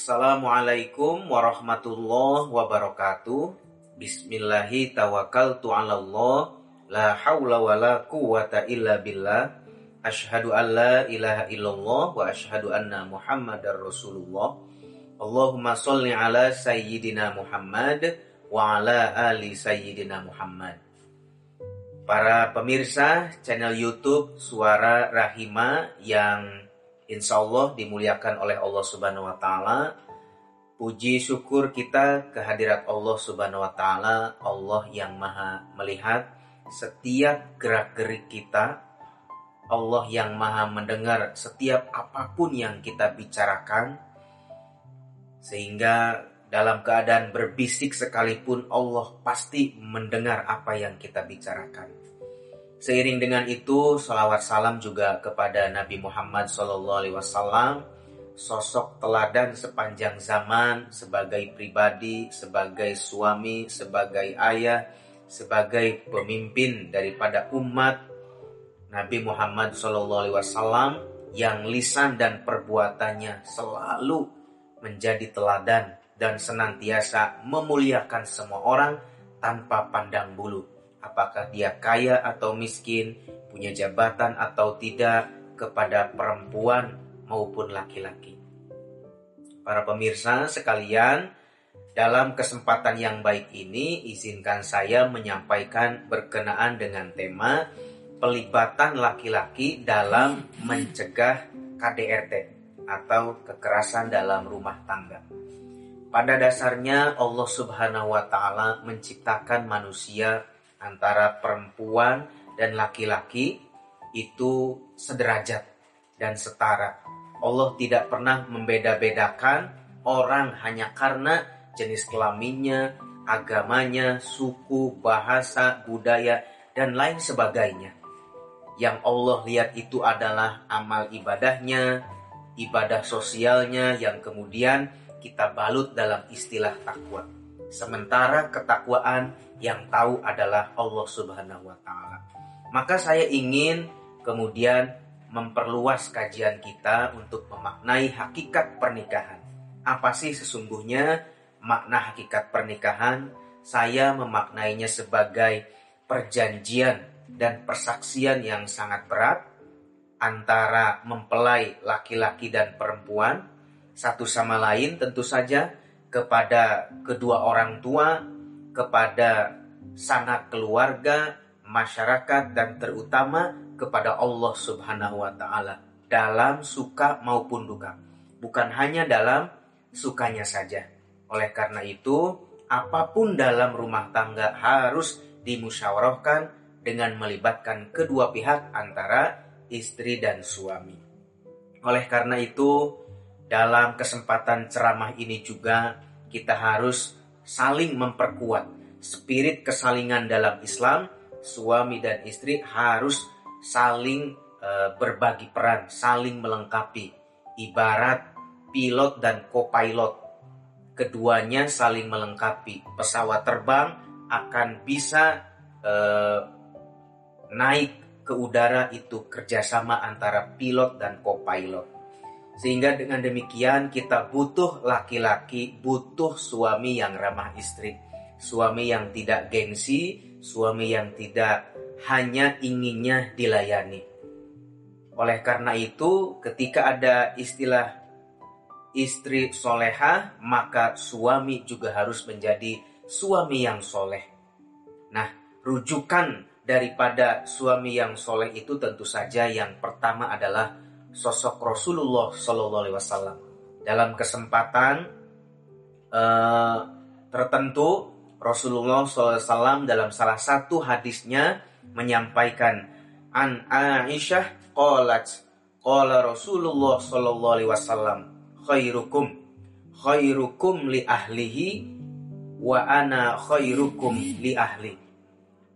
Assalamualaikum warahmatullahi wabarakatuh. Bismillahi tawakkaltu 'alallah. La haula wala quwata illa billah. Asyhadu an la ilaha illallah wa asyhadu anna Muhammadar Rasulullah. Allahumma sholli ala sayyidina Muhammad wa ala ali sayyidina Muhammad. Para pemirsa channel YouTube Suara Rahima yang insya Allah dimuliakan oleh Allah Subhanahu wa Ta'ala. Puji syukur kita kehadirat Allah Subhanahu wa Ta'ala, Allah yang maha melihat setiap gerak-gerik kita, Allah yang maha mendengar setiap apapun yang kita bicarakan, sehingga dalam keadaan berbisik sekalipun Allah pasti mendengar apa yang kita bicarakan. Seiring dengan itu, salawat salam juga kepada Nabi Muhammad SAW, sosok teladan sepanjang zaman sebagai pribadi, sebagai suami, sebagai ayah, sebagai pemimpin daripada umat. Nabi Muhammad SAW yang lisan dan perbuatannya selalu menjadi teladan dan senantiasa memuliakan semua orang tanpa pandang bulu. Apakah dia kaya atau miskin, punya jabatan atau tidak, kepada perempuan maupun laki-laki. Para pemirsa sekalian, dalam kesempatan yang baik ini, izinkan saya menyampaikan berkenaan dengan tema pelibatan laki-laki dalam mencegah KDRT atau kekerasan dalam rumah tangga. Pada dasarnya Allah Subhanahu wa Ta'ala menciptakan manusia antara perempuan dan laki-laki itu sederajat dan setara. Allah tidak pernah membeda-bedakan orang hanya karena jenis kelaminnya, agamanya, suku, bahasa, budaya, dan lain sebagainya. Yang Allah lihat itu adalah amal ibadahnya, ibadah sosialnya yang kemudian kita balut dalam istilah takwa. Sementara ketakwaan yang tahu adalah Allah Subhanahu wa Ta'ala. Maka saya ingin kemudian memperluas kajian kita untuk memaknai hakikat pernikahan. Apa sih sesungguhnya makna hakikat pernikahan? Saya memaknainya sebagai perjanjian dan persaksian yang sangat berat antara mempelai laki-laki dan perempuan satu sama lain, tentu saja kepada kedua orang tua, kepada sanak keluarga, masyarakat, dan terutama kepada Allah Subhanahu wa Ta'ala dalam suka maupun duka, bukan hanya dalam sukanya saja. Oleh karena itu, apapun dalam rumah tangga harus dimusyawarahkan dengan melibatkan kedua pihak antara istri dan suami. Oleh karena itu, dalam kesempatan ceramah ini juga kita harus saling memperkuat spirit kesalingan dalam Islam. Suami dan istri harus saling berbagi peran, saling melengkapi. Ibarat pilot dan co-pilot, keduanya saling melengkapi. Pesawat terbang akan bisa naik ke udara itu kerjasama antara pilot dan co-pilot. Sehingga dengan demikian kita butuh laki-laki, butuh suami yang ramah istri, suami yang tidak gengsi, suami yang tidak hanya inginnya dilayani. Oleh karena itu, ketika ada istilah istri solehah, maka suami juga harus menjadi suami yang soleh. Nah, rujukan daripada suami yang soleh itu tentu saja yang pertama adalah sosok Rasulullah SAW. Dalam kesempatan tertentu, Rasulullah SAW dalam salah satu hadisnya menyampaikan, an Aisyah qalat qala Rasulullah SAW khairukum li ahlihi wa ana khairukum li ahli.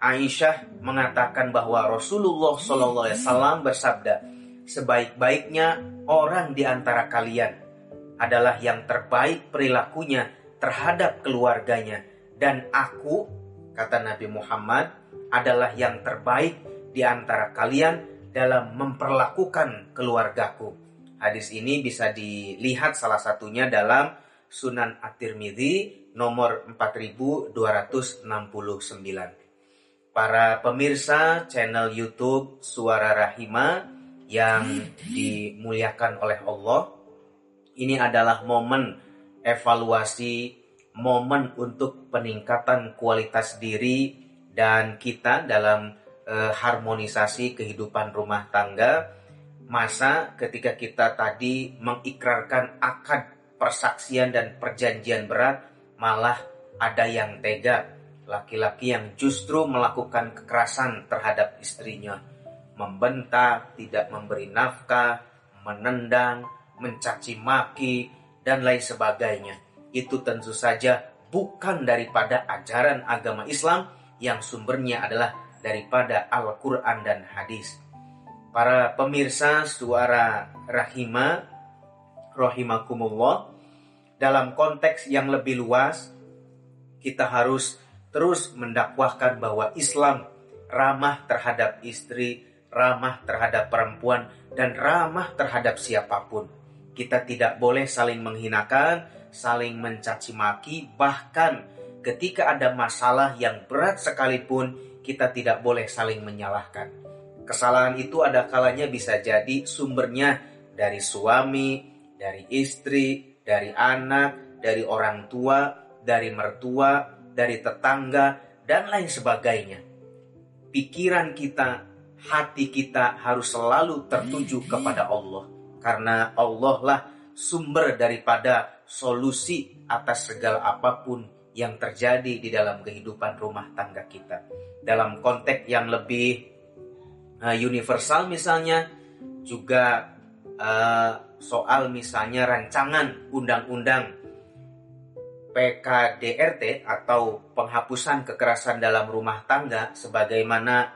Aisyah mengatakan bahwa Rasulullah SAW bersabda, sebaik-baiknya orang di antara kalian adalah yang terbaik perilakunya terhadap keluarganya. Dan aku, kata Nabi Muhammad, adalah yang terbaik di antara kalian dalam memperlakukan keluargaku. Hadis ini bisa dilihat salah satunya dalam Sunan At-Tirmidzi nomor 4269. Para pemirsa channel YouTube Suara Rahima yang dimuliakan oleh Allah, ini adalah momen evaluasi, momen untuk peningkatan kualitas diri dan kita dalam harmonisasi kehidupan rumah tangga. Masa ketika kita tadi mengikrarkan akad persaksian dan perjanjian berat, malah ada yang tega, laki-laki yang justru melakukan kekerasan terhadap istrinya, membentak, tidak memberi nafkah, menendang, mencaci maki, dan lain sebagainya. Itu tentu saja bukan daripada ajaran agama Islam yang sumbernya adalah daripada Al-Quran dan hadis. Para pemirsa Suara Rahima, rahimakumullah, dalam konteks yang lebih luas, kita harus terus mendakwahkan bahwa Islam ramah terhadap istri, ramah terhadap perempuan, dan ramah terhadap siapapun. Kita tidak boleh saling menghinakan, saling mencaci maki, bahkan ketika ada masalah yang berat sekalipun, kita tidak boleh saling menyalahkan. Kesalahan itu ada kalanya bisa jadi sumbernya dari suami, dari istri, dari anak, dari orang tua, dari mertua, dari tetangga, dan lain sebagainya. Pikiran kita, hati kita harus selalu tertuju kepada Allah. Karena Allah lah sumber daripada solusi atas segala apapun yang terjadi di dalam kehidupan rumah tangga kita. Dalam konteks yang lebih universal misalnya, juga soal misalnya rancangan undang-undang PKDRT atau penghapusan kekerasan dalam rumah tangga, sebagaimana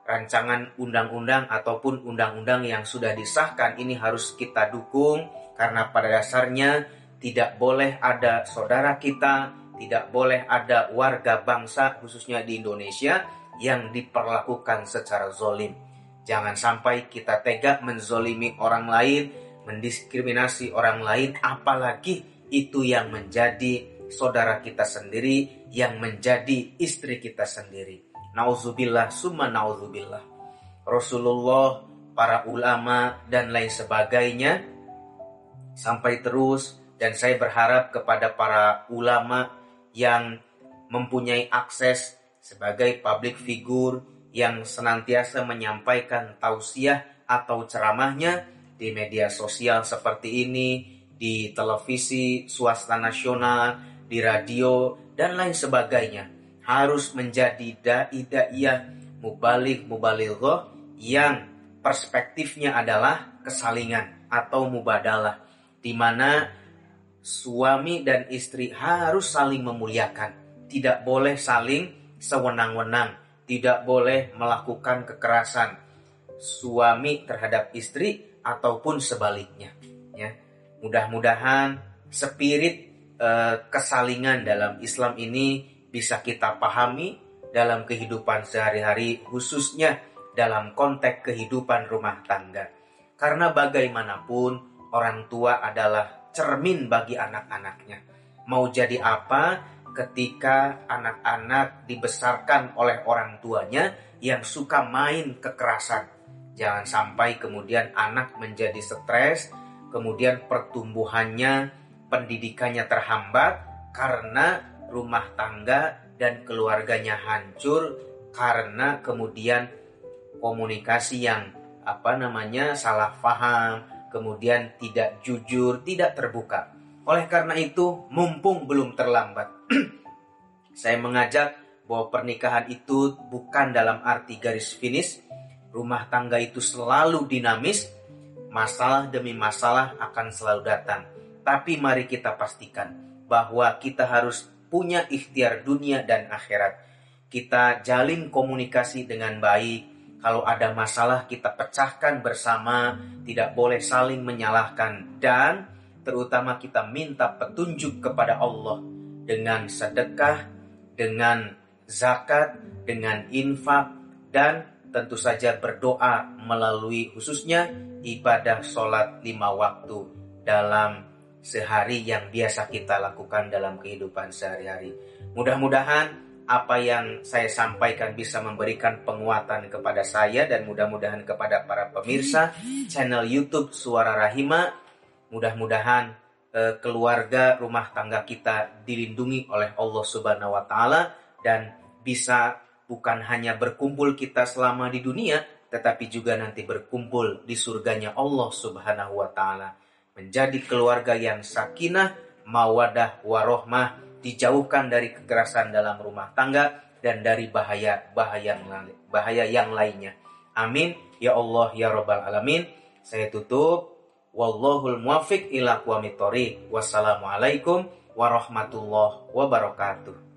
rancangan undang-undang ataupun undang-undang yang sudah disahkan, ini harus kita dukung karena pada dasarnya tidak boleh ada saudara kita, tidak boleh ada warga bangsa khususnya di Indonesia yang diperlakukan secara zolim. Jangan sampai kita tega menzolimi orang lain, mendiskriminasi orang lain, apalagi itu yang menjadi saudara kita sendiri, yang menjadi istri kita sendiri. Nauzubillah summa nauzubillah. Rasulullah, para ulama, dan lain sebagainya sampai terus, dan saya berharap kepada para ulama yang mempunyai akses sebagai public figure yang senantiasa menyampaikan tausiah atau ceramahnya di media sosial seperti ini, di televisi swasta nasional, di radio, dan lain sebagainya, harus menjadi dai-daiyah, mubalighah yang perspektifnya adalah kesalingan atau mubadalah, di mana suami dan istri harus saling memuliakan, tidak boleh saling sewenang-wenang, tidak boleh melakukan kekerasan suami terhadap istri ataupun sebaliknya. Ya, mudah-mudahan spirit kesalingan dalam Islam ini bisa kita pahami dalam kehidupan sehari-hari, khususnya dalam konteks kehidupan rumah tangga. Karena bagaimanapun orang tua adalah cermin bagi anak-anaknya. Mau jadi apa ketika anak-anak dibesarkan oleh orang tuanya yang suka main kekerasan? Jangan sampai kemudian anak menjadi stres, kemudian pertumbuhannya, pendidikannya terhambat karena rumah tangga dan keluarganya hancur karena kemudian komunikasi yang salah paham, kemudian tidak jujur, tidak terbuka. Oleh karena itu, mumpung belum terlambat, saya mengajak bahwa pernikahan itu bukan dalam arti garis finish. Rumah tangga itu selalu dinamis, masalah demi masalah akan selalu datang. Tapi mari kita pastikan bahwa kita harus punya ikhtiar dunia dan akhirat. Kita jalin komunikasi dengan baik. Kalau ada masalah kita pecahkan bersama, tidak boleh saling menyalahkan, dan terutama kita minta petunjuk kepada Allah dengan sedekah, dengan zakat, dengan infak, dan tentu saja berdoa melalui khususnya ibadah sholat 5 waktu dalam sehari yang biasa kita lakukan dalam kehidupan sehari-hari. Mudah-mudahan apa yang saya sampaikan bisa memberikan penguatan kepada saya dan mudah-mudahan kepada para pemirsa channel YouTube Suara Rahima. Mudah-mudahan keluarga rumah tangga kita dilindungi oleh Allah Subhanahu wa taala dan bisa bukan hanya berkumpul kita selama di dunia, tetapi juga nanti berkumpul di surganya Allah Subhanahu wa taala. Menjadi keluarga yang sakinah, mawadah, warohmah, dijauhkan dari kekerasan dalam rumah tangga dan dari bahaya yang lainnya. Amin ya Allah ya Rabbal alamin. Saya tutup. Wallahul muwaffiq ila aqwamit thoriq. Wassalamualaikum warahmatullahi wabarakatuh.